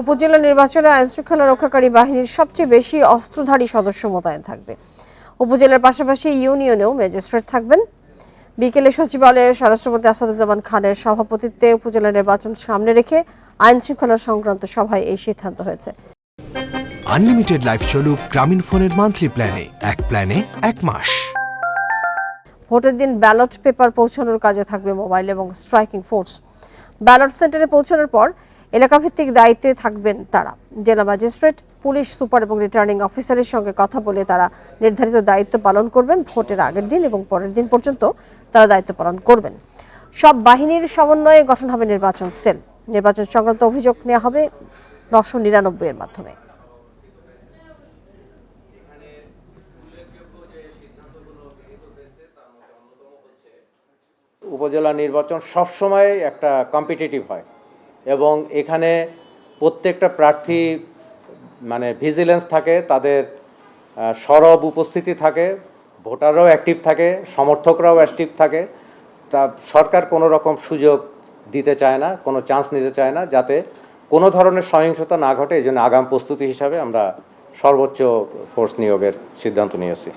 উপজেলা নির্বাচনে আইনশৃঙ্খলা রক্ষাকারী বাহিনীর সবচেয়ে বেশি অস্ত্রধারী সদস্য মোতায়েন থাকবে। উপজেলার পাশাপাশি ইউনিয়নেও ম্যাজিস্ট্রেট থাকবেন। বিকেলে সচিবালয়ে স্বরাষ্ট্রমন্ত্রী আসাদুজ্জামান খানের সভাপতিত্বে উপজেলা নির্বাচন সামনে রেখে আইনশৃঙ্খলা সংক্রান্ত সভায় এই সিদ্ধান্ত হয়েছে। আনলিমিটেড লাইফ চলুক গ্রামীণ ফোনের মান্থলি প্ল্যানে, এক প্ল্যানে 1 মাস। ভোটের দিন ব্যালট পেপার পৌঁছানোর কাজে থাকবে মোবাইল এবং স্ট্রাইকিং ফোর্স। ব্যালট সেন্টারে পৌঁছানোর পর এলাকাভিত্তিক দায়িত্বে থাকবেন তারা। জেলা ম্যাজিস্ট্রেট, পুলিশ সুপার এবং রিটার্নিং অফিসারের সঙ্গে কথা বলে তারা নির্ধারিত দায়িত্ব পালন করবেন। ভোটের আগের দিন এবং পরের দিন পর্যন্ত তারা দায়িত্ব পালন করবেন। সব বাহিনীর সমন্বয়ে গঠন হবে নির্বাচন সেল। নির্বাচন সংক্রান্ত অভিযোগ নেওয়া হবে 999 এর মাধ্যমে। উপজেলা নির্বাচন সবসময় একটা কম্পিটিটিভ হয় এবং এখানে প্রত্যেকটা প্রার্থী ভিজিলেন্স থাকে, তাদের সরব উপস্থিতি থাকে, ভোটাররাও অ্যাক্টিভ থাকে, সমর্থকরাও অ্যাক্টিভ থাকে। তা সরকার কোনো রকম সুযোগ দিতে চায় না, কোনো চান্স নিতে চায় না যাতে কোনো ধরনের সহিংসতা না ঘটে। এই জন্য আগাম প্রস্তুতি হিসাবে আমরা সর্বোচ্চ ফোর্স নিয়োগের সিদ্ধান্ত নিয়েছি।